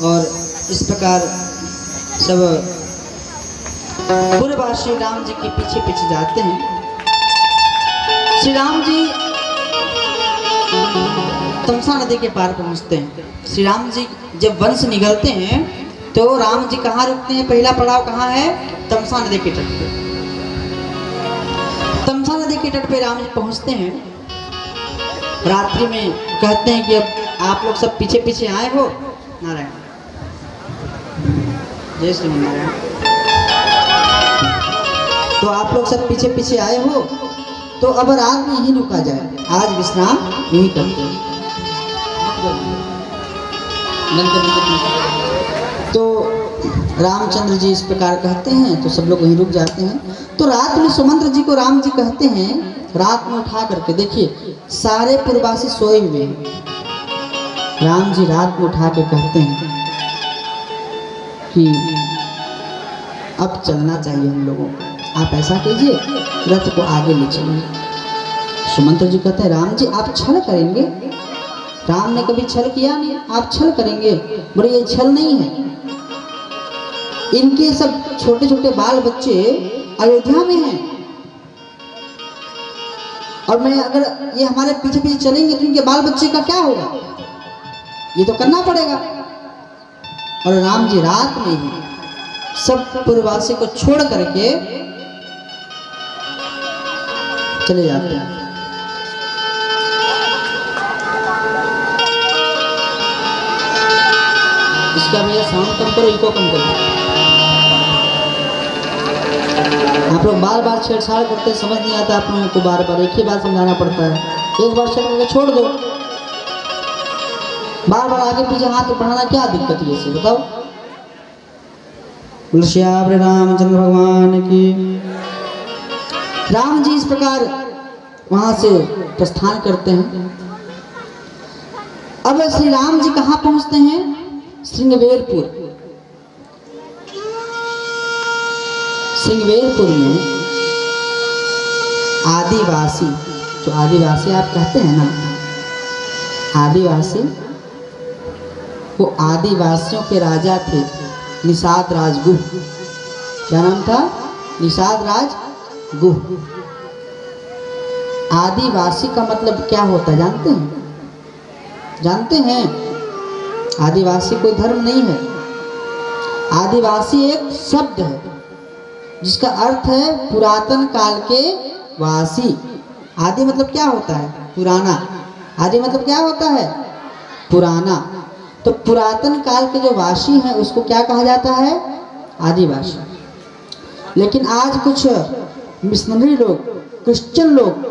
और इस प्रकार सब पूरे श्री राम जी के पीछे पीछे जाते हैं। श्री राम जी तमसा नदी के पार पहुंचते हैं। श्री राम जी जब वन से निकलते हैं तो राम जी कहाँ रुकते हैं? पहला पड़ाव कहाँ है? तमसा नदी के तट पे। तमसा नदी के तट पे राम जी पहुंचते हैं। रात्रि में कहते हैं कि अब आप लोग सब पीछे पीछे आए हो। नारायण जय श्री नारायण। तो आप लोग सब पीछे पीछे आए हो तो अब रात में यहीं रुका जाए, आज विश्राम यहीं करते हैं। तो रामचंद्र जी इस प्रकार कहते हैं तो सब लोग वहीं रुक जाते हैं। तो रात में सुमंत्र जी को राम जी कहते हैं, रात में उठा करके देखिए सारे पूर्ववासी सोए हुए हैं। राम जी रात में उठा के कहते हैं कि अब चलना चाहिए हम लोगों को, आप ऐसा कीजिए रथ को आगे ले चलिए। सुमंत्र जी कहते हैं राम जी आप छल करेंगे? राम ने कभी छल किया नहीं, आप छल करेंगे? बोले ये छल नहीं है, इनके सब छोटे छोटे बाल बच्चे अयोध्या में हैं और मैं अगर ये हमारे पीछे पीछे चलेंगे तो इनके बाल बच्चे का क्या होगा? ये तो करना पड़ेगा। और राम जी रात में ही सब पूर्ववासी को छोड़ करके चले जाते हैं। इसका भैया साउंड कम करो, इको कम करो। आप लोग बार बार छेड़छाड़ करते, समझ नहीं आता आप लोगों को, बार बार एक ही बात समझाना पड़ता है। एक बार छेड़ करके छोड़ दो, बार बार आगे पीछे हाथ बढ़ाना क्या दिक्कत है इसे बताओ। श्री रामचंद्र भगवान की। राम जी इस प्रकार वहां से प्रस्थान करते हैं। अब श्री राम जी कहाँ पहुंचते हैं? श्रृंगवेरपुर। श्रृंगवेरपुर में आदिवासी, जो आदिवासी आप कहते हैं ना, आदिवासी, वो आदिवासियों के राजा थे निषाद राज गुह। क्या नाम था? निषाद राज गुह। आदिवासी का मतलब क्या होता है जानते हैं? जानते हैं? आदिवासी कोई धर्म नहीं है। आदिवासी एक शब्द है जिसका अर्थ है पुरातन काल के वासी। आदि मतलब क्या होता है? पुराना। आदि मतलब क्या होता है? पुराना। तो पुरातन काल के जो वासी हैं उसको क्या कहा जाता है? आदिवासी। लेकिन आज कुछ मिशनरी लोग, क्रिश्चियन लोग,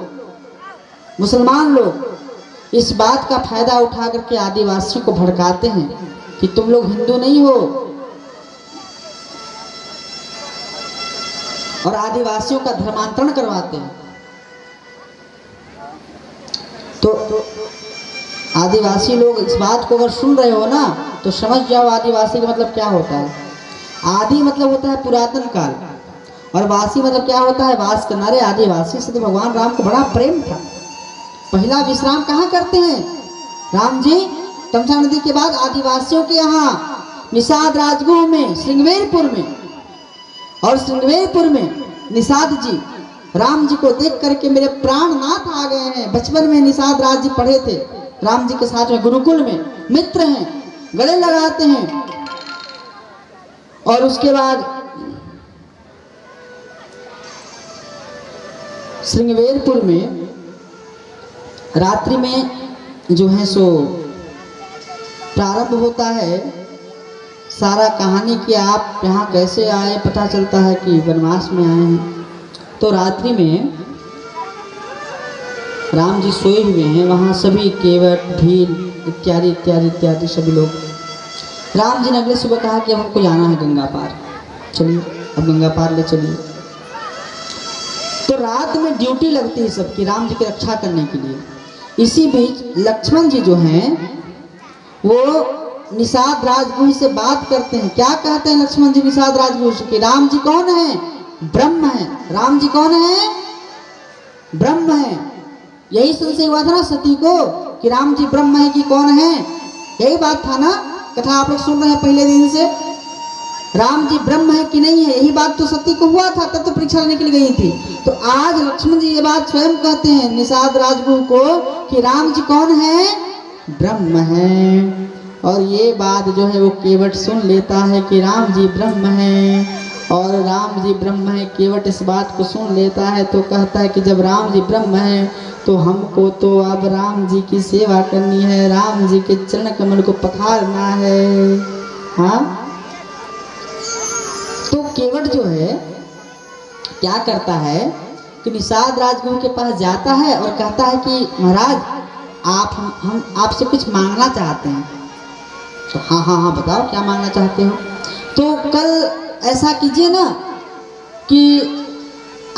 मुसलमान लोग इस बात का फायदा उठा करके आदिवासियों को भड़काते हैं कि तुम लोग हिंदू नहीं हो, और आदिवासियों का धर्मांतरण करवाते हैं। तो आदिवासी लोग इस बात को अगर सुन रहे हो ना तो समझ जाओ आदिवासी का मतलब क्या होता है। आदि मतलब होता है पुरातन काल और वासी मतलब क्या होता है? वास करना। रे आदिवासी से तो भगवान राम को बड़ा प्रेम था। पहला विश्राम कहाँ करते हैं राम जी? तमसा नदी के बाद आदिवासियों के यहाँ निषाद राजगुह में, श्रृंगवेरपुर में। और श्रृंगवेरपुर में निषाद जी राम जी को देख करके मेरे प्राणनाथ आ गए हैं। बचपन में निषाद राज जी पढ़े थे राम जी के साथ में, गुरुकुल में मित्र हैं, गले लगाते हैं। और उसके बाद श्रृंगवेरपुर में रात्रि में जो है सो प्रारंभ होता है सारा कहानी कि आप यहाँ कैसे आए। पता चलता है कि वनवास में आए हैं। तो रात्रि में राम जी सोए हुए हैं, वहाँ सभी केवट, भील इत्यादि इत्यादि इत्यादि सभी लोग। राम जी ने अगले सुबह कहा कि अब हमको जाना है गंगा पार, चलिए अब गंगा पार ले चलिए। तो रात में ड्यूटी लगती है सबकी राम जी की रक्षा करने के लिए। इसी बीच लक्ष्मण जी जो हैं वो निषाद राजगुह से बात करते हैं। क्या कहते हैं लक्ष्मण जी निषाद राजगुह से कि राम जी कौन है? ब्रह्म है। राम जी कौन है? ब्रह्म है। यही संशय हुआ था ना सती को कि राम जी ब्रह्म है कि कौन है? यही बात था ना। कथा आप लोग सुन रहे हैं पहले दिन से। राम जी ब्रह्म है कि नहीं है, यही बात तो सती को हुआ था, तब तो परीक्षा लेने के लिए गई थी। तो आज लक्ष्मण जी ये बात स्वयं कहते हैं निषाद राजगुरु को कि राम जी कौन है, ब्रह्म है। और ये बात जो है वो केवट सुन लेता है कि राम जी ब्रह्म है, और राम जी ब्रह्म है। केवट इस बात को सुन लेता है तो कहता है कि जब राम जी ब्रह्म है तो हमको तो अब राम जी की सेवा करनी है, राम जी के चरण कमल को पखारना है। हाँ, तो केवट जो है क्या करता है कि निषाद राजगुरु के पास जाता है और कहता है कि महाराज हम आपसे कुछ मांगना चाहते हैं। तो हाँ बताओ क्या मांगना चाहते हो। तो कल ऐसा कीजिए ना कि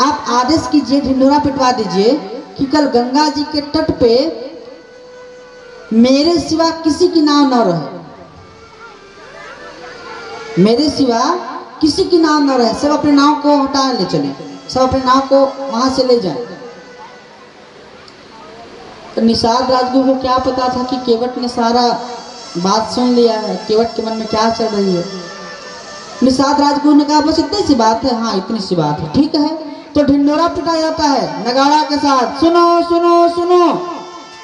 आप आदेश कीजिए, ढिंढोरा पिटवा दीजिए कि कल गंगा जी के तट पे मेरे सिवा किसी की नाव न रहे, मेरे सिवा किसी की नाव न रहे, सब अपने नाव को हटा ले चले, सब अपने नाव को वहां से ले जाए। तो निषाद राजगुरु को क्या पता था कि केवट ने सारा बात सुन लिया है, केवट के मन में क्या चल रही है। निषाद राजगुरु ने कहा बस इतनी सी बात है, हाँ इतनी सी बात है, ठीक है। तो ढिंढोरा पिटाया जाता है नगाड़ा के साथ, सुनो सुनो सुनो,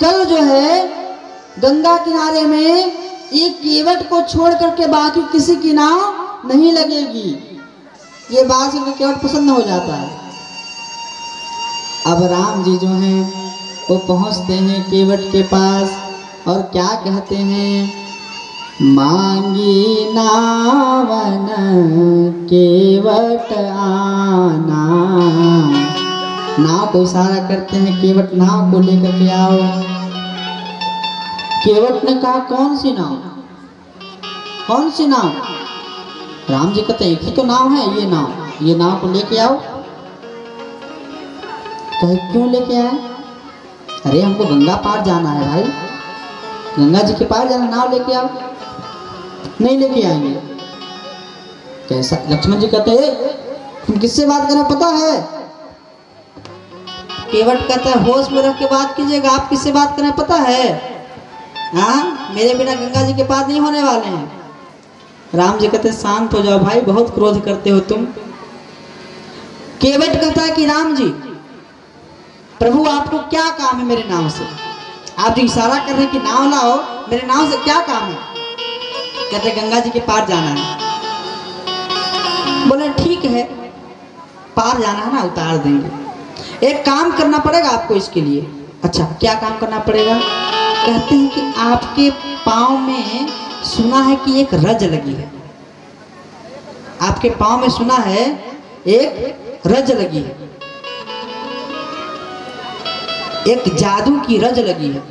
कल जो है गंगा किनारे में एक केवट को छोड़ करके बाकी किसी की नाव नहीं लगेगी। ये बात सुनकर केवट पसंद हो जाता है। अब राम जी जो हैं वो पहुंचते हैं केवट के पास और क्या कहते हैं, मांगी नावन केवट आना। नाव को इशारा करते हैं, केवट नाव को लेकर के आओ। केवट ने कहा कौन सी नाव, कौन सी नाव। राम जी कहते एक ही तो नाव है, ये नाव को लेके आओ। कहे क्यों लेके आए, अरे हमको गंगा पार जाना है भाई, गंगा जी के पार जाना, नाव लेके आओ। नहीं लेके आएंगे। कैसा, लक्ष्मण जी कहते हैं तुम किससे बात कर रहे हो पता है। केवट कहता है होश में रख के बात कीजिएगा, आप किससे बात कर रहे हैं पता है। हाँ, मेरे बिना गंगा जी के पार नहीं होने वाले हैं। राम जी कहते शांत हो जाओ भाई, बहुत क्रोध करते हो तुम। केवट कहता है कि राम जी प्रभु आपको क्या काम है मेरे नाव से, आप जो इशारा कर रहे हैं कि नाव लाओ, मेरे नाव से क्या काम है। कहते गंगा जी के पार जाना है। बोले ठीक है, पार जाना है ना, उतार देंगे। एक काम करना पड़ेगा आपको इसके लिए। अच्छा क्या काम करना पड़ेगा। कहते हैं कि आपके पाँव में सुना है कि एक रज लगी है, आपके पाँव में सुना है एक रज लगी है, एक जादू की रज लगी है।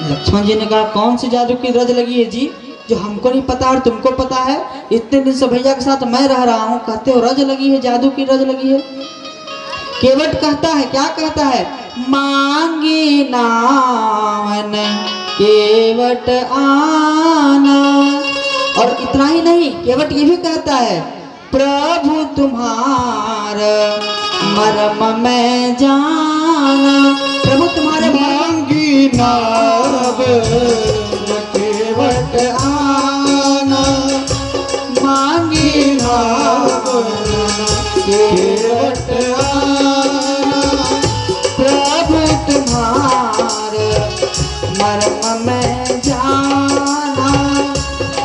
लक्ष्मण जी ने कहा कौन सी जादू की रज लगी है जी, जो हमको नहीं पता और तुमको पता है। इतने दिन से भैया के साथ मैं रह रहा हूँ, कहते हो रज लगी है, जादू की रज लगी है। केवट कहता है, क्या कहता है, मांगी नावन केवट आना। और इतना ही नहीं, केवट ये भी कहता है प्रभु तुम्हार मर्म में जाना। प्रभु तुम्हारे मांगी नाव केवट आना, मांगी नाव केवट आना, प्रभु तुम्हारे मर्म में जाना।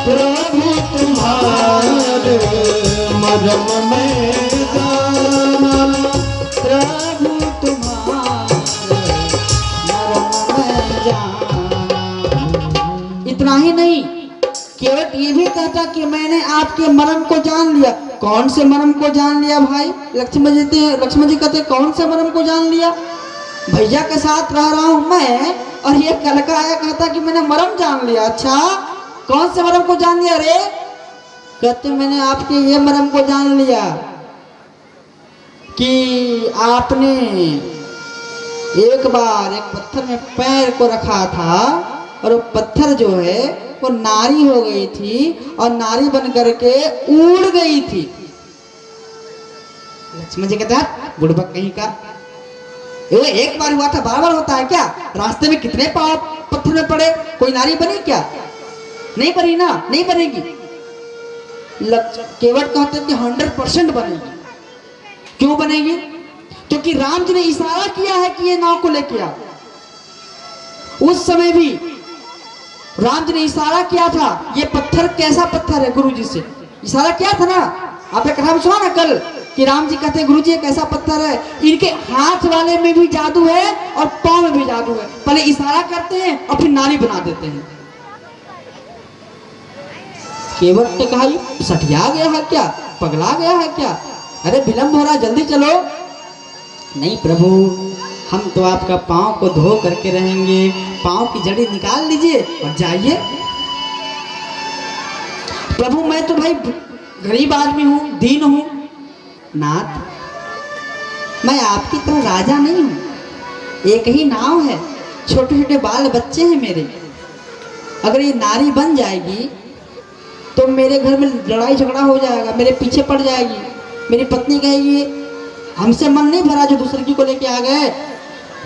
प्रभु तुम्हारे मर्म में जाना, प्रभु तुम्हारे मर्म में जाना। इतना ही नहीं, केवट ये भी कहता कि मैंने आपके मर्म को जान लिया। कौन से मर्म को जान लिया भाई। लक्ष्मण जी कहते कौन से मर्म को जान लिया। भैया के साथ रह रहा हूं मैं और ये कल का आया कहता कि मैंने मर्म जान लिया। अच्छा कौन से मर्म को जान लिया रे। कहते मैंने आपके ये मर्म को जान लिया कि आपने एक बार एक पत्थर में पैर को रखा था और वो पत्थर जो है वो नारी हो गई थी और नारी बन करके उड़ गई थी। लक्ष्मण जी कहते हैं बुड़बक कहीं का, ये एक बार हुआ था, बार बार होता है क्या। रास्ते में कितने पाँव पत्थर में पड़े, कोई नारी बनी क्या। नहीं बनी ना, नहीं बनेगी। केवट कहते हैं कि 100% बनेगी। क्यों बनेगी? क्योंकि राम जी ने इशारा किया है कि ये नाव को लेके आओ। उस समय भी राम जी ने इशारा किया था। ये पत्थर कैसा पत्थर है? गुरु जी से इशारा किया था ना, आपने कथा में सुना ना कल कि राम जी कहते हैं गुरु जी कैसा पत्थर है, इनके हाथ वाले में भी जादू है और पांव में भी जादू है। पहले इशारा करते हैं और फिर नारी बना देते हैं। केवट ने कहा ये सठिया गया है क्या, पगला गया है क्या? अरे विलंब हो रहा, जल्दी चलो। नहीं प्रभु, हम तो आपका पांव को धो करके रहेंगे, पांव की जड़ी निकाल लीजिए और जाइए। प्रभु मैं तो भाई गरीब आदमी हूं, दीन हूं। नाथ, मैं आपकी तरह राजा नहीं हूं। एक ही नाव है, छोटे छोटे बाल बच्चे हैं मेरे। अगर ये नारी बन जाएगी तो मेरे घर में लड़ाई झगड़ा हो जाएगा, मेरे पीछे पड़ जाएगी। मेरी पत्नी कहेगी हमसे मन नहीं भरा जो दूसरे की को लेके आ गए,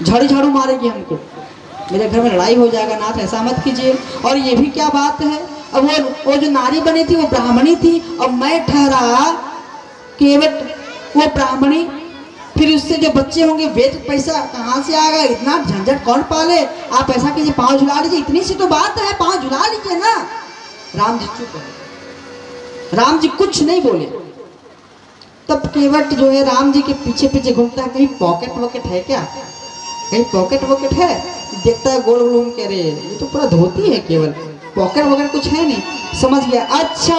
झाड़ू झाड़ू मारेगी हमको, मेरे घर में लड़ाई हो जाएगा। नाथ ऐसा मत कीजिए। और ये भी क्या बात है, अब वो जो नारी बनी थी वो ब्राह्मणी थी और मैं ठहरा केवट वो ब्राह्मणी, फिर उससे जो बच्चे होंगे वेद पैसा कहाँ से आएगा? इतना झंझट कौन पाले? आप ऐसा कीजिए, पाँव झुला लीजिए। इतनी सी तो बात है, पाँव झुला लीजिए ना। राम जी चुप है, राम जी कुछ नहीं बोले। तब केवट जो है राम जी के पीछे पीछे घूमता है, कहीं पॉकेट वॉकेट है क्या, कहीं पॉकेट वॉकेट है? देखता है गोल घूम के, रे ये तो पूरा धोती है, केवल पॉकेट वगैरह कुछ है नहीं। समझ गया, अच्छा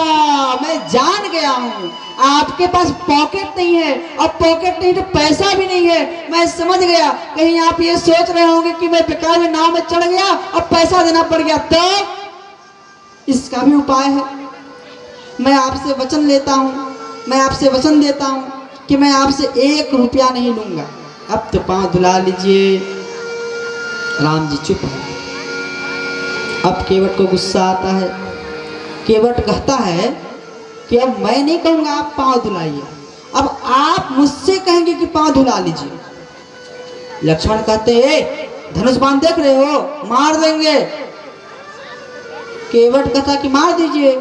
मैं जान गया हूँ, आपके पास पॉकेट नहीं है और पॉकेट नहीं तो पैसा भी नहीं है। मैं समझ गया, कहीं आप ये सोच रहे होंगे कि मैं बेकार में नाव में चढ़ गया और पैसा देना पड़ गया। तो इसका भी उपाय है। मैं आपसे वचन लेता हूँ, मैं आपसे वचन देता हूँ कि मैं आपसे 1 रुपया नहीं लूंगा। अब तो पाँव धुला लीजिए। राम जी चुप है। अब केवट को गुस्सा आता है। केवट कहता है कि अब मैं नहीं कहूंगा आप पाँव धुलाइए, अब आप मुझसे कहेंगे कि पाँव धुला लीजिए। लक्ष्मण कहते हैं धनुष बाण देख रहे हो, मार देंगे। केवट कहता कि मार दीजिए,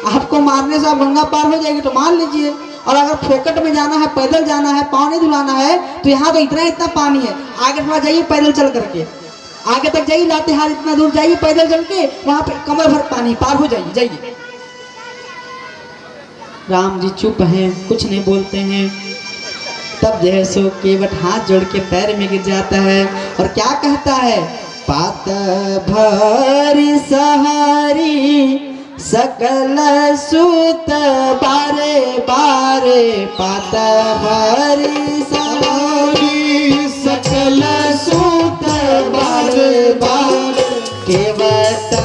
आपको मारने से आप गंगा पार हो जाएगी तो मार लीजिए। और अगर फोकट में जाना है, पैदल जाना है, पाँव नहीं धुलाना है तो यहाँ तो इतना इतना पानी है, आगे थोड़ा जाइए पैदल चल करके, आगे तक जाइए, लातेहार इतना दूर जाइए पैदल चल के, वहां पे कमर भर पानी, पार हो जाइए, जाइए। राम जी चुप हैं, कुछ नहीं बोलते हैं। तब जो है सो केवट हाथ जोड़ के पैर में गिर जाता है और क्या कहता है, पात भरी सहारी सकल सूत बारे बारे, पात भरी सहारी सकल सूत बारे बारे, केवट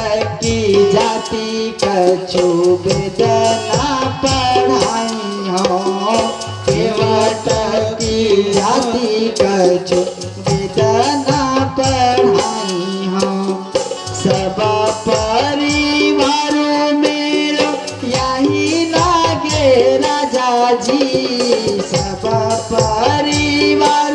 की जाति कछु वेदना पढ़ाई हो, केवट की जाति कछु वेदना पढ़ाई हो। सब परिवार मेरो यही लागे राजा जी, सब परिवार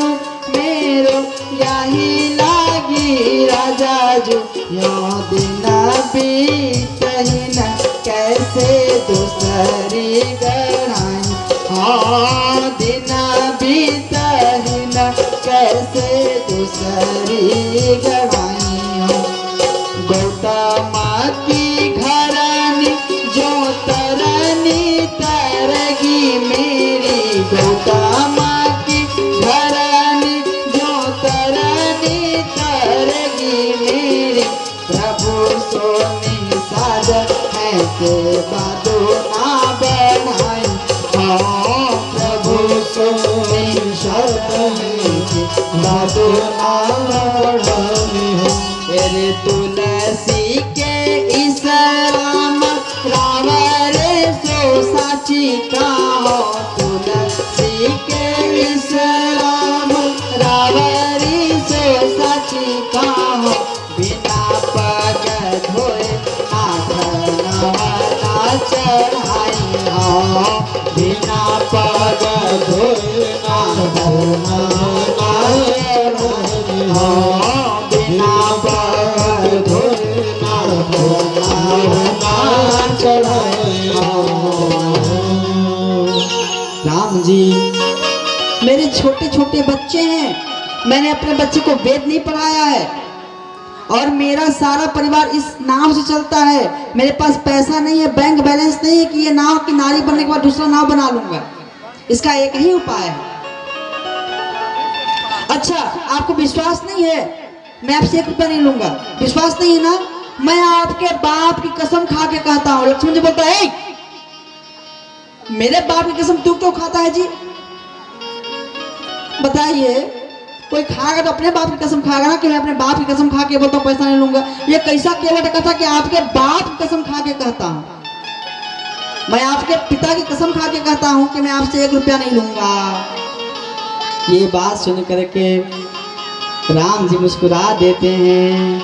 मेरो यही लागी राजा जो, यो दिन बीतही न कैसे दूसरी गढ़ाई, हाँ दिन बीतही न कैसे दूसरी गढ़ाई। गौतमा की घरानी जो तरनी तरगी मेरी, गौतमा की घरानी जो तरनी तरगी मेरी, प्रभु सोनी साज है के बादो ना बनाई, हाँ प्रभु सोनी शब्द है के बादो ना बढ़ाई हो। तेरे तुलसी के इस राम रावरे सो साची का हो, तुलसी के इस राम रावरी सो साची का हो, बिना पग धोए हाथ नवा चढ़ाई हो, बिना पग धोए हाथ नवा चढ़ाई हो, बिना पग धोए ना चढ़ाए राम जी, मेरे छोटे छोटे बच्चे हैं, मैंने अपने बच्चे को वेद नहीं पढ़ाया है और मेरा सारा परिवार इस नाव से चलता है। मेरे पास पैसा नहीं है, बैंक बैलेंस नहीं है कि ये नाव की नारी बनने के बाद दूसरा नाव बना लूंगा। इसका एक ही उपाय है। अच्छा, आपको विश्वास नहीं है, मैं आपसे 1 रुपया नहीं लूंगा। विश्वास नहीं है ना? मैं आपके बाप की कसम खा के कहता हूँ। लक्ष्मण जी बोलता है, मेरे बाप की कसम तू क्यों खाता है जी? बताइए, कोई खाएगा तो अपने बाप की कसम खाएगा ना, कि मैं अपने बाप की कसम खा के बोलता हूँ पैसा नहीं लूंगा। ये कैसा केवट कथा कि आपके बाप की कसम खा के कहता हूँ। मैं आपके पिता की कसम खा के कहता हूँ कि मैं आपसे 1 रुपया नहीं लूंगा। ये बात सुन करके राम जी मुस्कुरा देते हैं,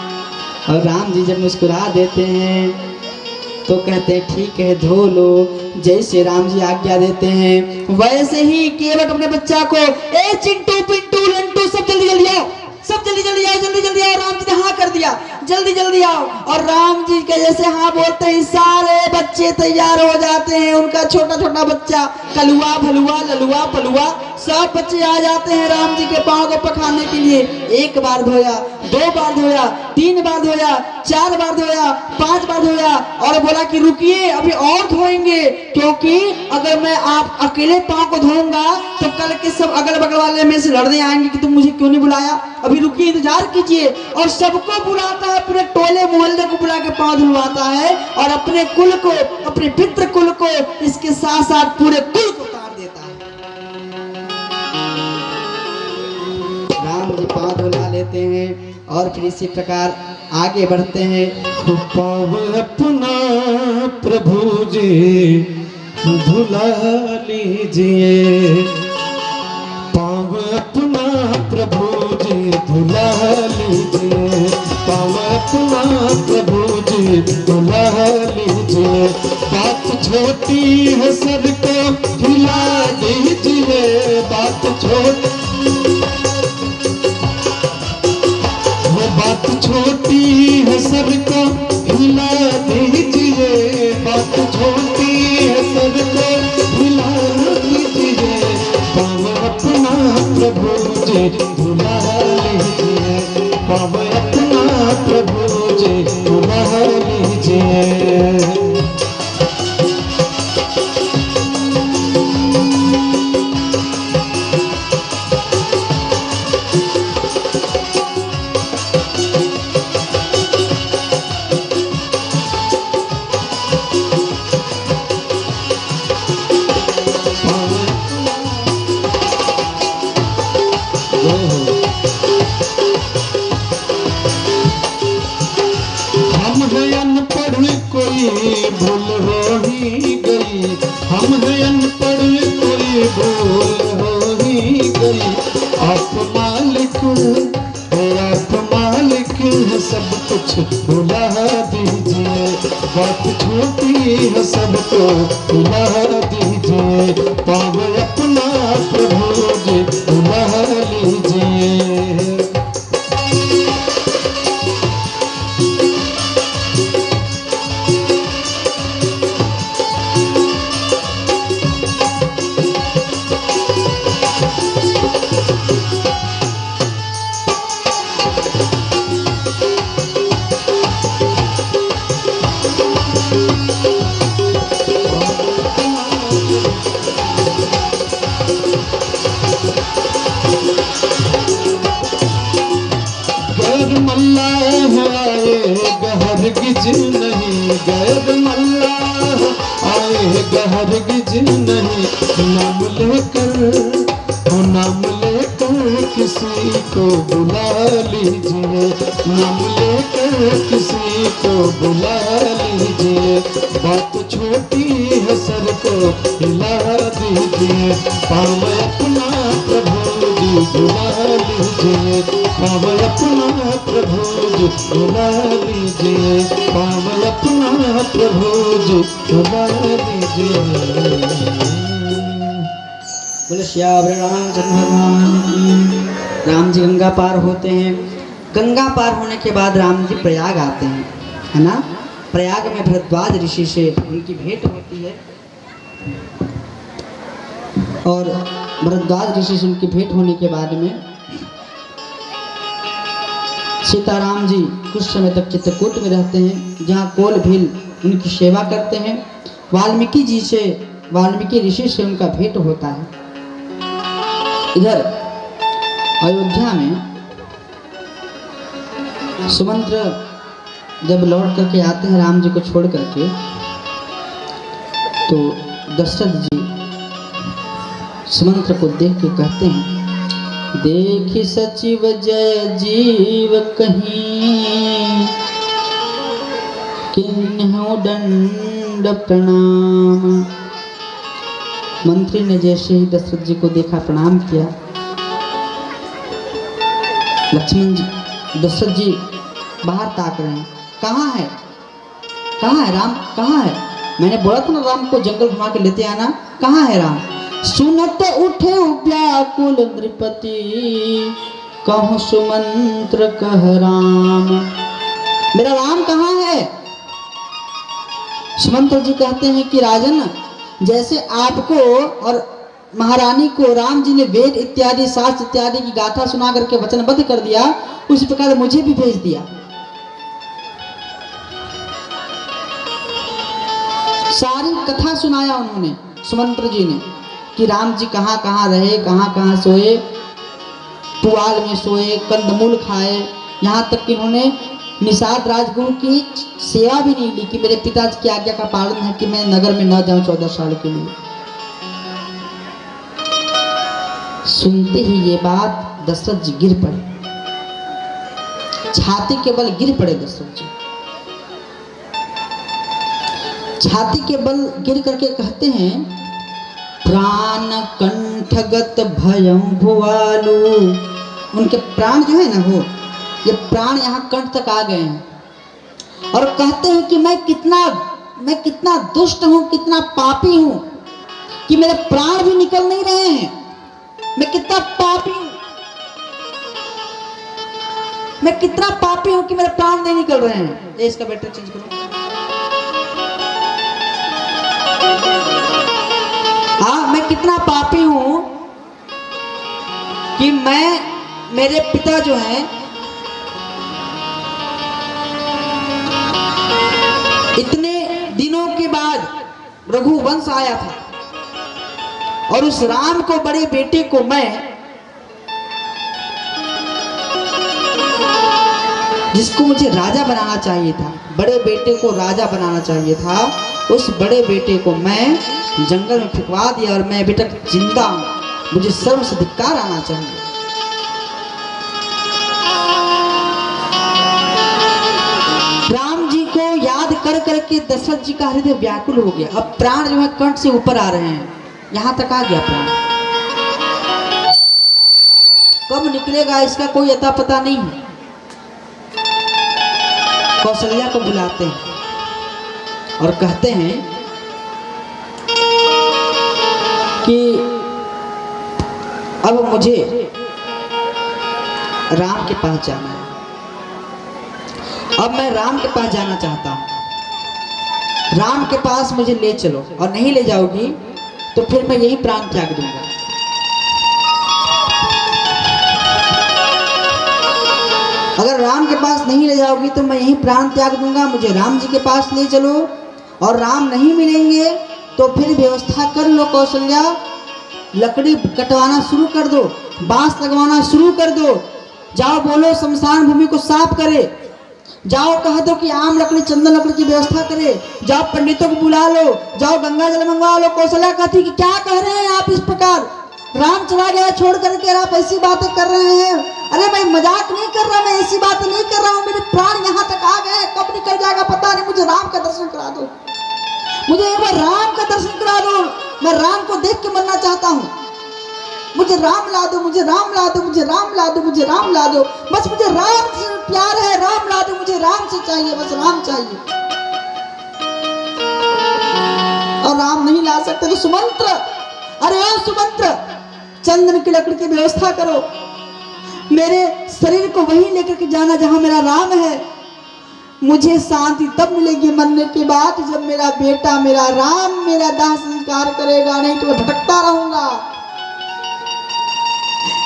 और राम जी जब मुस्कुरा देते हैं तो कहते हैं ठीक है, धो लो। जैसे राम जी आज्ञा देते हैं वैसे ही केवट अपने बच्चा को, ए चिंटू पिंटू लंटू सब जल्दी जल्दी आओ, सब जल्दी जल्दी आओ, जल्दी जल्दी आओ। राम जी ने हाँ कर दिया, जल्दी जल्दी आओ। और राम जी के जैसे हाँ बोलते हैं सारे बच्चे तैयार हो जाते हैं। उनका छोटा छोटा बच्चा, कलुआ भलुआ ललुआ पलुआ, सब बच्चे आ जाते हैं राम जी के पाँव को पखाने के लिए। 1 बार धोया, 2 बार धोया, 3 बार धोया, 4 बार धोया, 5 बार धोया, और बोला कि रुकिए अभी और धोएंगे, क्योंकि अगर मैं आप अकेले पाँव को धोऊंगा तो कल के सब अगल बगल वाले में से लड़ने आएंगे कि तुम मुझे क्यों नहीं बुलाया, अभी रुकिए, इंतजार कीजिए। और सबको बुलाता है, पूरे टोले मोहल्ले को बुला के पाँव धुलवाता है, और अपने कुल को, अपने पितृ कुल को, इसके साथ साथ पूरे कुल को उतार देता है। राम जी पाँव धुला लेते हैं और फिर इसी प्रकार आगे बढ़ते हैं। पाव अपना प्रभु जी धुला लीजिए, पाव अपना प्रभु जी धुला लीजिए, पाव अपना प्रभु जी धुला लीजिए। बात छोटी है सर को हिला दीजिए, बात छोटी, बात छोटी है सर को हिला दीजिए, बात छोटी है सर को हिला दीजिए। पाव अपना प्रभु जी धुला लीजिए, पाव अपना प्रभु जी धुला लीजिए। हम हैं अनपढ़ कोई भूल हो ही गई, हम हैं अनपढ़ कोई भूल हो ही गई। आप मालिक है, आप मालिक है, सब कुछ भुला दीजिए। बात छोटी है सबको भुला दीजिए, पाव अपना प्रभु जी भुला लीजिए। गैर मल्लाह आए गहर गिज नहीं, गैर मल्लाह आए गहर गिज नहीं। नाम लेकर, नाम लेकर किसी को बुला लीजिए, नाम लेकर किसी को बुला लीजिए। बात छोटी है सर को हिला दीजिए, पाव अपना प्रभु जी बुला लीजिए, पाव अपना प्रभु जी बुला लीजिए, पाव अपना प्रभु जी बुला लीजिए। बोले श्याम रामचंद्र भगवान की। राम जी गंगा पार होते हैं। गंगा पार होने के बाद राम जी प्रयाग आते हैं। है ना। प्रयाग में भरद्वाज ऋषि से उनकी भेंट होती है और भरद्वाज ऋषि से उनकी भेंट होने के बाद में सीताराम जी कुछ समय तक चित्रकूट में रहते हैं, जहाँ कोल भील उनकी सेवा करते हैं। वाल्मीकि ऋषि से उनका भेंट होता है। इधर अयोध्या में सुमंत्र जब लौट करके आते हैं राम जी को छोड़ करके, तो दशरथ जी सुमंत्र को देख के कहते हैं, देखि सचिव जय जीव कहीं, किन्हु दंड प्रणाम। मंत्री ने जैसे ही दशरथ जी को देखा, प्रणाम किया। लक्ष्मण जी, दशरथ जी बाहर ताक रहे हैं, कहाँ है राम, कहाँ है? मैंने बोला था ना राम को जंगल घुमा के लेते आना, कहाँ है राम? सुनत उठे व्याकुल नृपति, कहूँ सुमंत्र कह राम। मेरा राम कहाँ है? सुमंत्र जी कहते हैं कि राजन, जैसे आपको और महारानी को राम जी ने वेद इत्यादि शास्त्र इत्यादि की गाथा सुना करके वचनबद्ध कर दिया, उसी प्रकार मुझे भी भेज दिया। सारी कथा सुनाया उन्होंने सुमंत्र जी ने कि राम जी कहाँ कहाँ रहे, कहाँ कहाँ सोए, पुआल में सोए, कंदमूल खाए, यहाँ तक कि उन्होंने निषाद राजगुरु की सेवा भी नहीं ली कि मेरे पिताजी की आज्ञा का पालन है कि मैं नगर में न जाऊं 14 साल के लिए। सुनते ही ये बात दशरथ जी गिर पड़े, छाती के बल गिर पड़े दशरथ जी। छाती के बल गिर करके कहते हैं, प्राण कंठगत भयं भुआलु। उनके प्राण जो है ना, वो ये प्राण यहाँ कंठ तक आ गए हैं और कहते हैं कि मैं कितना दुष्ट हूँ, कितना पापी हूँ कि मेरे प्राण भी निकल नहीं रहे हैं। मैं कितना पापी हूँ, मैं कितना पापी हूँ कि मेरे प्राण नहीं निकल रहे हैं। ये इसका बैटरी चेंज करो। हाँ, मैं कितना पापी हूं कि मेरे पिता जो हैं इतने दिनों के बाद रघुवंश आया था और उस राम को, बड़े बेटे को मैं, जिसको मुझे राजा बनाना चाहिए था, बड़े बेटे को राजा बनाना चाहिए था, उस बड़े बेटे को मैं जंगल में फेंकवा दिया और मैं अभी तक जिंदा हूं। मुझे सर्व से धिक्कार आना चाहिए। राम जी को याद कर करके दशरथ जी का हृदय व्याकुल हो गया। अब प्राण जो है कंठ से ऊपर आ रहे हैं, यहां तक आ गया प्राण। कब निकलेगा इसका कोई अता पता नहीं है। कौशल्या को बुलाते हैं और कहते हैं कि अब मुझे राम के पास जाना है। अब मैं राम के पास जाना चाहता हूं। राम के पास मुझे ले चलो, और नहीं ले जाओगी तो फिर मैं यही प्राण त्याग दूंगा। अगर राम के पास नहीं ले जाओगी तो मैं यही प्राण त्याग दूंगा। मुझे राम जी के पास ले चलो, और राम नहीं मिलेंगे तो फिर व्यवस्था कर लो कौशल्या, लकड़ी कटवाना शुरू कर दो, बांस लगवाना शुरू कर दो। जाओ बोलो शमशान भूमि को साफ करे, जाओ कह दो कि आम लकड़ी चंदन लकड़ी की व्यवस्था करे, जाओ पंडितों को बुला लो, जाओ गंगा जल मंगवा लो। कौशल्या कहती कि क्या कह रहे हैं आप इस प्रकार, राम चला गया छोड़ करके आप ऐसी बातें कर रहे हैं। अरे मैं मजाक नहीं कर रहा, मैं ऐसी बातें नहीं कर रहा हूँ। मेरे प्राण यहाँ तक आ गए, कब निकल जाएगा पता नहीं। मुझे राम का दर्शन करा दो, मुझे एक बार राम का दर्शन करा दो। मैं राम को देख के मरना चाहता हूँ। मुझे राम ला दो, मुझे राम ला दो, मुझे राम ला दो, मुझे राम ला दो। बस मुझे राम से प्यार है, राम ला दो, मुझे राम से चाहिए, बस राम चाहिए। और राम नहीं ला सकते तो सुमंत्र, अरे ओ सुमंत्र, चंदन की लकड़ी की व्यवस्था करो, मेरे शरीर को वहीं लेकर के जाना जहां मेरा राम है। मुझे शांति तब मिलेगी मरने के बाद जब मेरा बेटा मेरा राम मेरा दाह संस्कार करेगा, नहीं तो मैं भटकता रहूंगा।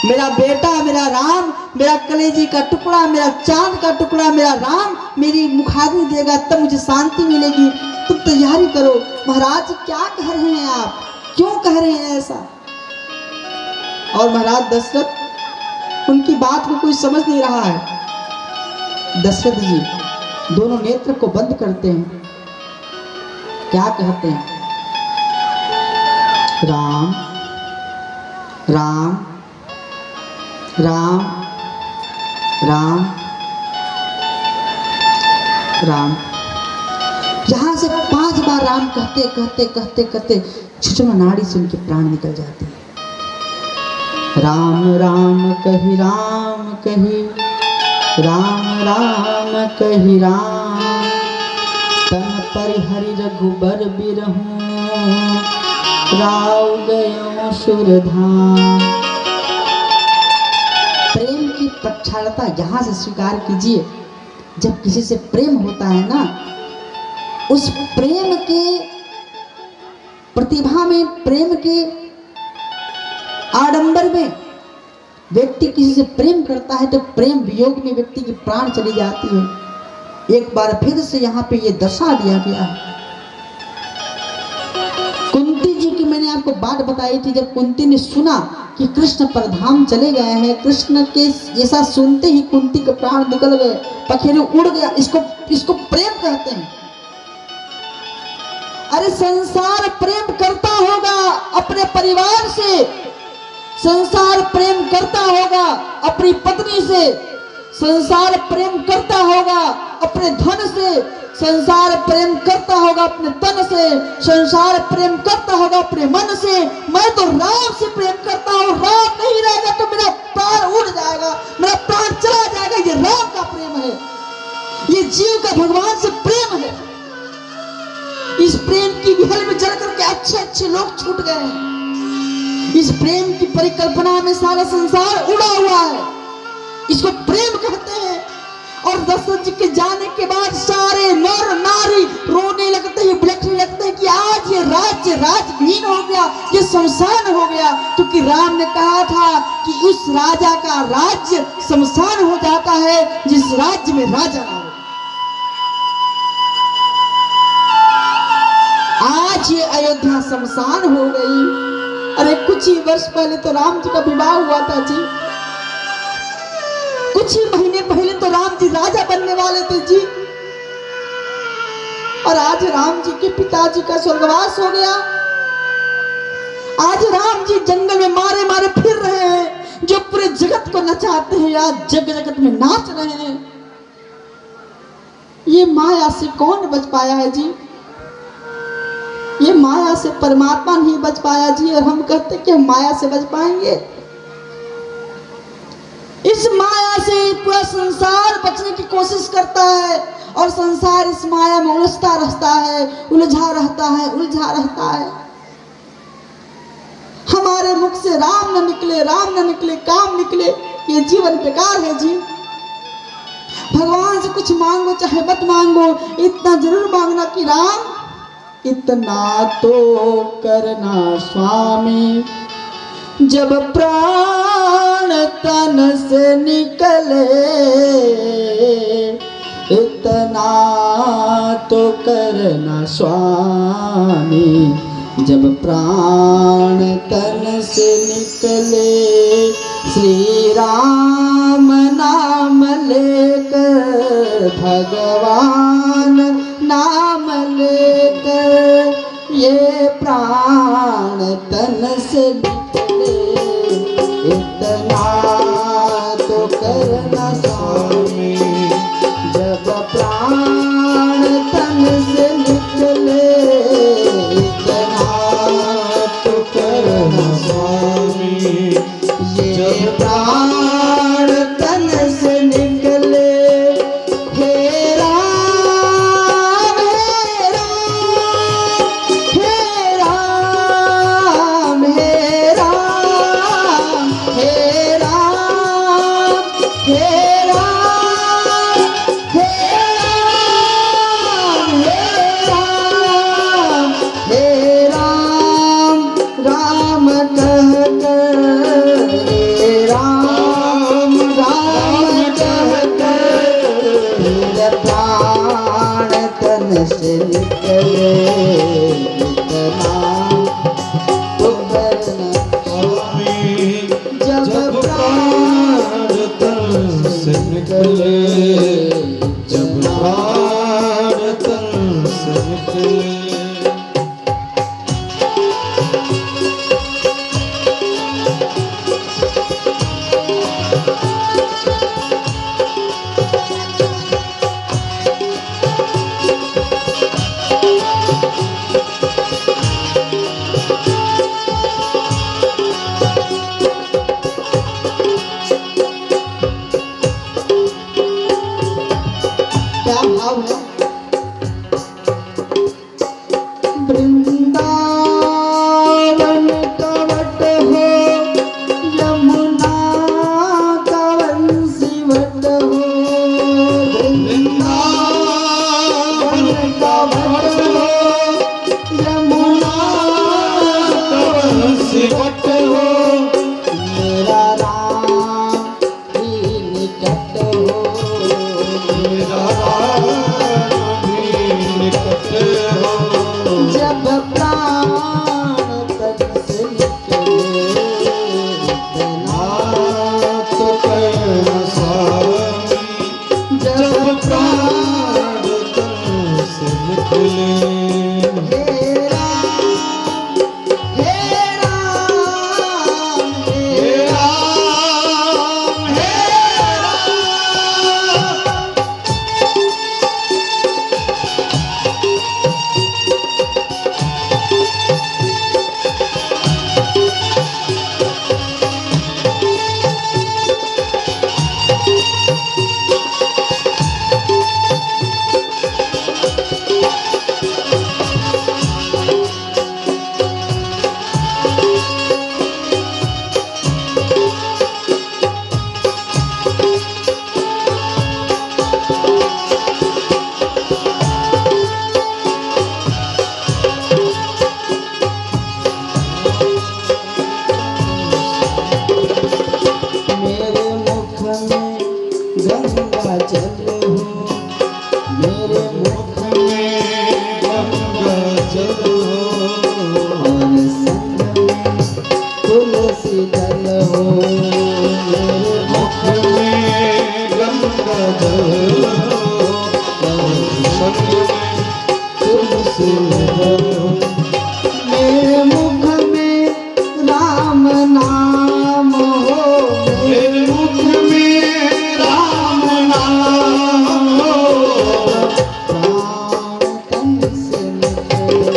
मेरा बेटा मेरा राम मेरा कलेजी का टुकड़ा मेरा चांद का टुकड़ा मेरा राम मेरी मुखाग्नि देगा तब मुझे शांति मिलेगी। तुम तैयारी करो। महाराज क्या कह रहे हैं आप, क्यों कह रहे हैं ऐसा? और महाराज दशरथ उनकी बात को कोई समझ नहीं रहा है। दशरथ जी दोनों नेत्र को बंद करते हैं, क्या कहते हैं? राम राम राम राम राम। यहां से 5 बार राम कहते कहते कहते कहते सुषुम्ना नाड़ी से उनके प्राण निकल जाते हैं। राम राम कही राम कही राम राम कही राम, तन परिहरि रघुबर बिरहूं राव गयो सुरधाम। प्रेम की प्रक्षालता यहां से स्वीकार कीजिए। जब किसी से प्रेम होता है ना, उस प्रेम के प्रतिभा में, प्रेम के आडंबर में व्यक्ति किसी से प्रेम करता है तो प्रेम वियोग में व्यक्ति की प्राण चली जाती है। एक बार फिर से यहाँ पे ये दर्शा दिया गया है। कुंती जी की मैंने आपको बात बताई थी, जब कुंती ने सुना कि कृष्ण परधाम चले गए हैं, कृष्ण के जैसा सुनते ही कुंती के प्राण निकल गए, पखेरु उड़ गया। इसको प्रेम कहते हैं। अरे संसार प्रेम करता होगा अपने परिवार से, संसार प्रेम करता होगा अपनी पत्नी से, संसार प्रेम करता होगा अपने धन से, संसार प्रेम करता होगा अपने तन से, संसार प्रेम करता होगा अपने मन से। मैं तो राम से प्रेम करता हूँ, राम नहीं रहेगा तो मेरा प्राण उड़ जाएगा, मेरा प्राण चला जाएगा। ये राम का प्रेम है, ये जीव का भगवान से प्रेम है। इस प्रेम की विहल में चल करके अच्छे अच्छे लोग छूट गए हैं। इस प्रेम की परिकल्पना में सारा संसार उड़ा हुआ है, इसको प्रेम कहते हैं। और दशरथ जी के जाने के बाद सारे नर नारी रोने लगते हैं, बिलखने लगते हैं कि आज ये राज्य राजहीन हो गया, ये शमशान हो गया। क्योंकि राम ने कहा था कि उस राजा का राज्य शमशान हो जाता है जिस राज्य में राजा ना हो। आज ये अयोध्या शमशान हो गई। अरे कुछ ही वर्ष पहले तो राम जी का विवाह हुआ था जी, कुछ ही महीने पहले तो राम जी राजा बनने वाले थे जी, और आज राम जी के पिताजी का स्वर्गवास हो गया। आज राम जी जंगल में मारे मारे फिर रहे हैं, जो पूरे जगत को नचाते हैं, आज जगत में नाच रहे हैं। ये माया से कौन बच पाया है जी? ये माया से परमात्मा नहीं बच पाया जी, और हम कहते कि हम माया से बच पाएंगे। इस माया से पूरा संसार बचने की कोशिश करता है, और संसार इस माया में उलझता रहता है, उलझा रहता है, उलझा रहता है। हमारे मुख से राम न निकले, राम न निकले, काम निकले, ये जीवन बेकार है जी। भगवान से कुछ मांगो चाहे मत मांगो, इतना जरूर मांगना कि राम इतना तो करना स्वामी, जब प्राण तन से निकले, इतना तो करना स्वामी, जब प्राण तन से निकले। श्री राम नाम लेकर, भगवान नाम लेकर, ये प्राण तन से निकले, इतना तो करना स्वामी, जब प्राण तन से निकले, इतना तो करना स्वामी, ये प्राण तन से निकले। हे राम हे राम हे राम हे जब प्राण तन से निकले नाथ करना स्वामी जब प्राण तन से निकले हे राम हे राम हे राम हे राम मेरे मुख में गंगा जल हो मेरे मुख में गंगा जल और संग में तुलसी दल हो मेरे मुख में गंगा जल संग में तुलसी दल मेरे मुख में राम नाम हो मेरे मुख में राम नाम हो प्राण तन से निकले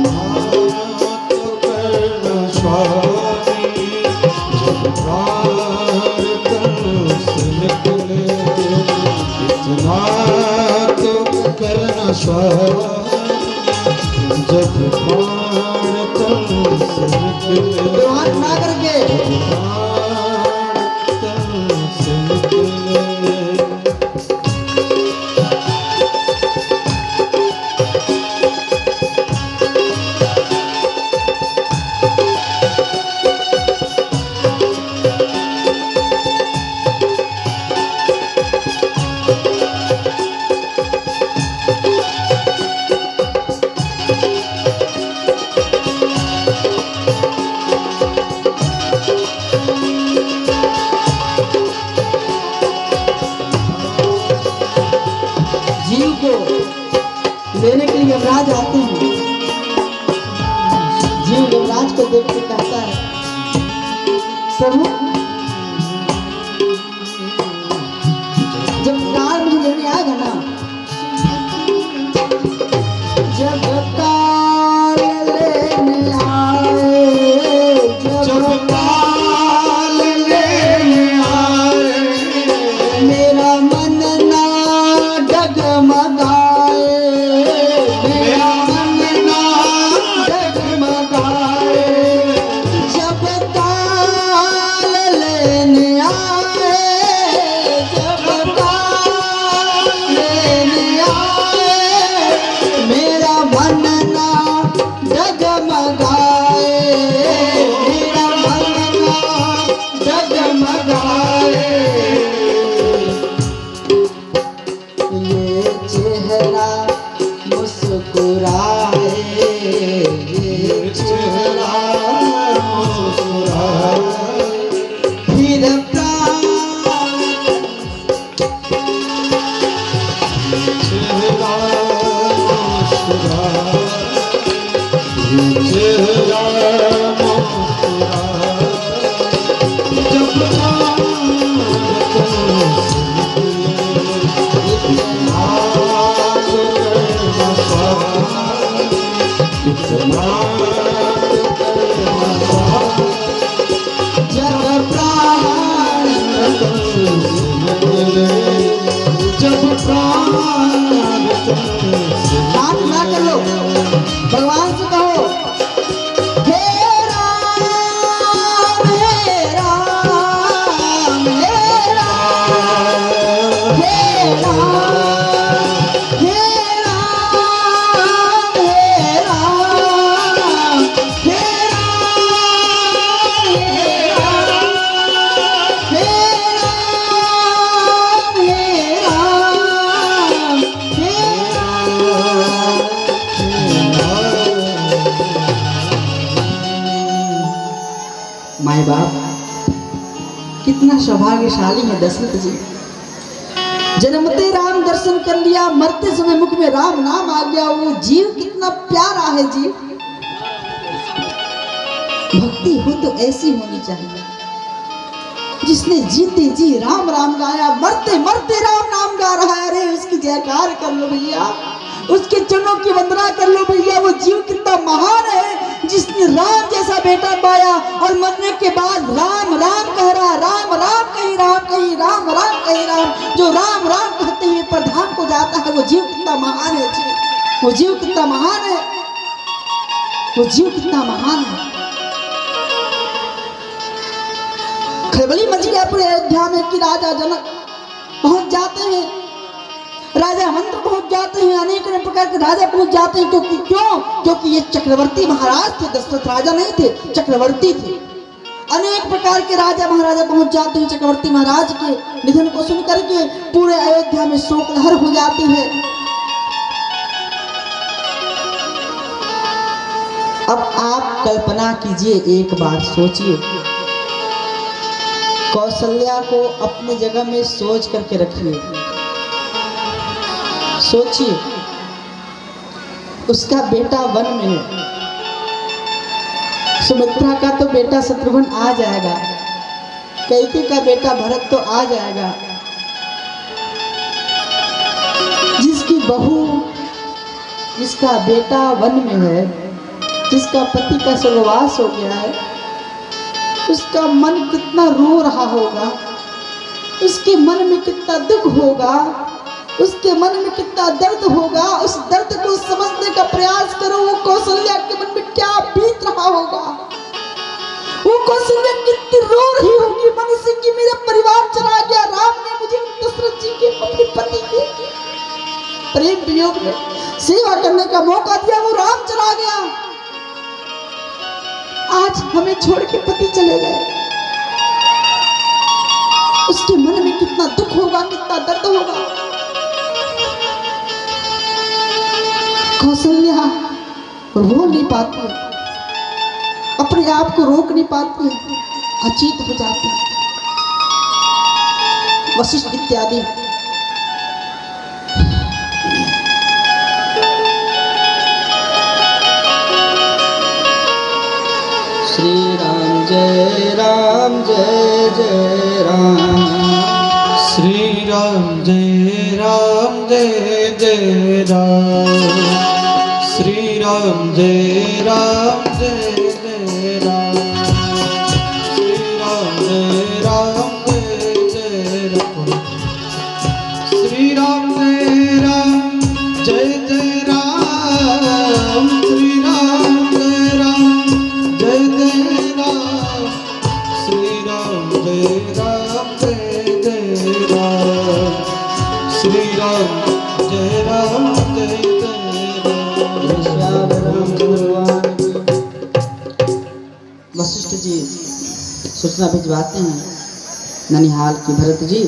नाथ करना स्वामी जब प्राण तन से निकले इतना तो करना स्वामी जब प्राण तन से निकले तो हाथ उठा करके प्राण तन से निकले जीव को लेने के लिए यमराज आते हैं जीव यमराज को देख के कहता है प्रभु जब काल मुझे लेने आएगा ना जब काल लेने आए जब काल लेने आए मेरा मन ना डगमगाए मेरा मन ना डगमगाए जब काल लेने आए जब काल लेने आए मेरा मन ना डगमगाए मेरा मन ना डगमगाए ये चेहरा मुस्कुराए ये चेहरा मुस्कुराए फिर प्राण चेहरा मुस्कुराए चेहरा मुस्कुराए जब प्राण तन से निकले नाथ करना स्वामी इतना करना स्वामी जब प्राण तन से निकले जब प्राण तन से हाथ उठा कर लो भगवान से कहो हे राम हे राम हे राम हे राम हे राम हे राम हे राम हे राम माए बाप, कितना सौभाग्यशाली है दशरथ जी। जन्मते राम दर्शन कर लिया, मरते समय मुख में राम नाम आ गया। वो जीव कितना प्यारा है जी। भक्ति हो तो ऐसी होनी चाहिए, जिसने जीते जी राम राम गाया, मरते मरते राम नाम गा रहा है। अरे उसकी जयकार कर लो भैया, उसके चरणों की वंदना कर लो भैया। वो जीव कितना महान है, जिसने राम जैसा बेटा पाया और मरने के बाद राम राम कह रहा, राम राम कही राम कही, राम राम कही राम। जो राम राम कहते हुए प्रधान को जाता है, वो जीव कितना महान है जी। वो जीव कितना महान है, वो जीव कितना महान है। खलबली मच गया पूरे अयोध्या में कि राजा जनक पहुंच जाते हैं, राजा मंत्र पहुंच जाते हैं, अनेक अनेक प्रकार के राजा पहुंच जाते हैं। क्योंकि ये चक्रवर्ती महाराज थे, दशरथ राजा नहीं थे, चक्रवर्ती थे। अनेक प्रकार के राजा महाराजा पहुंच जाते हैं। चक्रवर्ती महाराज के निधन को सुन करके पूरे अयोध्या में शोक लहर हो जाती है। अब आप कल्पना कीजिए, एक बार सोचिए, कौशल्या को अपने जगह में सोच करके रखिए। सोचिए, उसका बेटा वन में है, सुमित्रा का तो बेटा शत्रुघ्न आ जाएगा, कैकेयी का बेटा भरत तो आ जाएगा, जिसकी बहू, जिसका बेटा वन में है, जिसका पति का स्वर्गवास हो गया है, उसका मन कितना रो रहा होगा, उसके मन में कितना दुख होगा, उसके मन में कितना दर्द होगा। उस दर्द को समझने का प्रयास करो। वो कौशल्या के मन में क्या बीत रहा होगा, वो कौशल्या कितनी रो रही होगी मन से कि मेरा परिवार चला गया। राम ने मुझे दशरथ जी के अपने पति के प्रेम वियोग में सेवा करने का मौका दिया, वो राम चला गया, आज हमें छोड़ के पति चले गए। उसके मन में कितना दुख होगा, कितना दर्द होगा। कौशल्या बोल नहीं पाती, अपने आप को रोक नहीं पाती, अचेत हो जाती। वशिष्ठ इत्यादि श्री राम जय राम जय जय राम, श्री राम जय राम जय जय राम, श्री राम जय राम जय जय राम, श्री राम जय राम जय जय राम, श्री राम जय राम जय जय राम, श्री राम जय राम जय जय राम, श्री राम जय राम जय जय राम, श्री राम जय राम जय जय वशिष्ठ जी सूचना भिजवाते हैं ननिहाल की, भरत जी,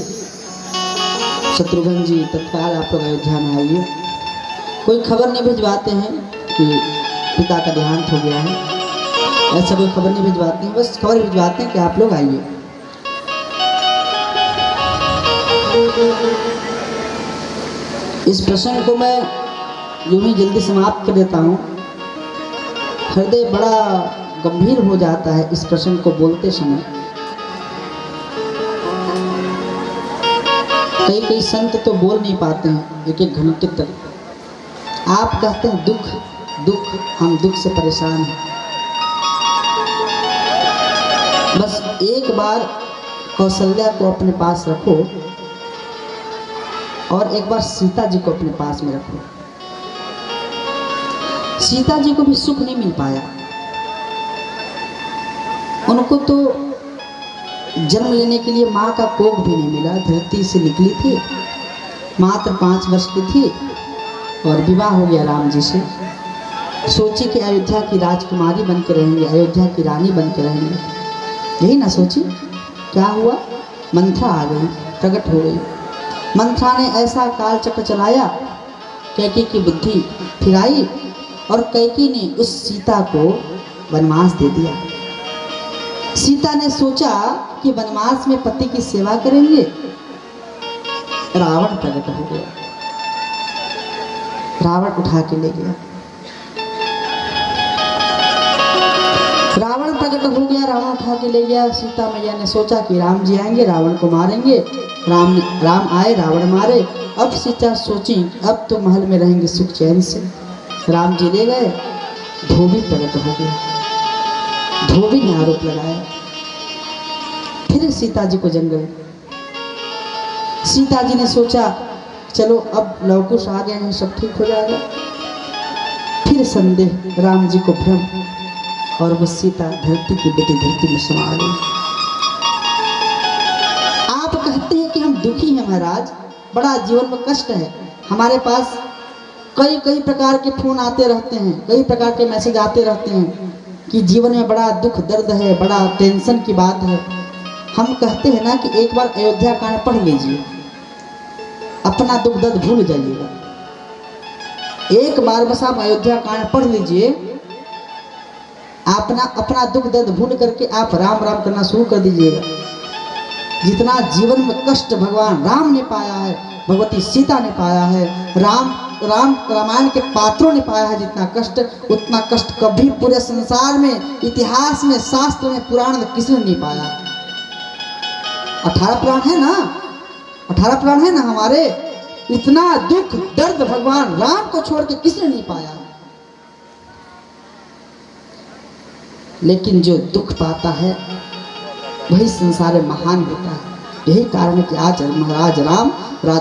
शत्रुघ्न जी तत्काल आप लोग अयोध्या में आइए। कोई खबर नहीं भिजवाते हैं कि पिता का देहांत हो गया है, ऐसा कोई खबर नहीं भिजवाते हैं, बस खबर भिजवाते हैं कि आप लोग आइए। इस प्रसंग को मैं यूं ही जल्दी समाप्त कर देता हूँ। हृदय बड़ा गंभीर हो जाता है इस प्रसंग को बोलते समय। कई कई संत तो बोल नहीं पाते हैं एक एक घंटे तक। आप कहते हैं दुख दुख, हम दुख से परेशान हैं। बस एक बार कौशल्या को अपने पास रखो और एक बार सीता जी को अपने पास में रखो। सीता जी को भी सुख नहीं मिल पाया, उनको तो जन्म लेने के लिए माँ का कोख भी नहीं मिला। धरती से निकली थी, मात्र 5 वर्ष की थी और विवाह हो गया राम जी से। सोची कि अयोध्या की राजकुमारी बन के रहेंगे, अयोध्या की रानी बन के रहेंगे, यही ना सोची। क्या हुआ, मंथरा आ गई, प्रकट हो गई। मंथरा ने ऐसा काल चक्र चलाया, कैकेयी की बुद्धि फिराई और कैकेयी ने उस सीता को वनवास दे दिया। सीता ने सोचा कि वनवास में पति की सेवा करेंगे। रावण प्रकट हो गया, रावण उठा के ले गया। रावण प्रकट हो गया, रावण उठा के ले गया। सीता मैया ने सोचा कि राम जी आएंगे, रावण को मारेंगे। राम आए, रावण मारे। अब सीता सोची अब तो महल में रहेंगे सुख चैन से। राम जी ले गए, धोबी प्रकट हो गया। धोबी ने आरोप लगाया, फिर सीता जी को जंगल। सीता जी ने सोचा चलो अब लवकुश आ गए हैं, सब ठीक हो जाएगा। फिर संदेह, राम जी को भ्रम, और वो सीता धरती की बेटी धरती में समा गई। आप कहते हैं कि हम दुखी हैं महाराज, बड़ा जीवन में कष्ट है। हमारे पास कई कई प्रकार के फोन आते रहते हैं, कई प्रकार के मैसेज आते रहते हैं कि जीवन में बड़ा दुख दर्द है, बड़ा टेंशन की बात है। हम कहते हैं ना कि एक बार अयोध्या कांड पढ़ लीजिए, अपना दुख दर्द भूल जाइएगा। एक बार बस आप अयोध्या कांड पढ़ लीजिए, अपना दुख दर्द भूल करके आप राम राम करना शुरू कर दीजिएगा। जितना जीवन में कष्ट भगवान राम ने पाया है, भगवती सीता ने पाया है, रामायण के पात्रों ने पाया है जितना कष्ट, उतना कष्ट कभी पूरे संसार में, इतिहास में, शास्त्र में, पुराण में किसी ने नहीं पाया। 18 पुराण है ना, 18 पुराण है ना हमारे। इतना दुख दर्द भगवान राम को छोड़ के किसी ने नहीं पाया। लेकिन जो दुख पाता है वही संसार में महान होता है। यही कारण है कि आज महाराज राम राजा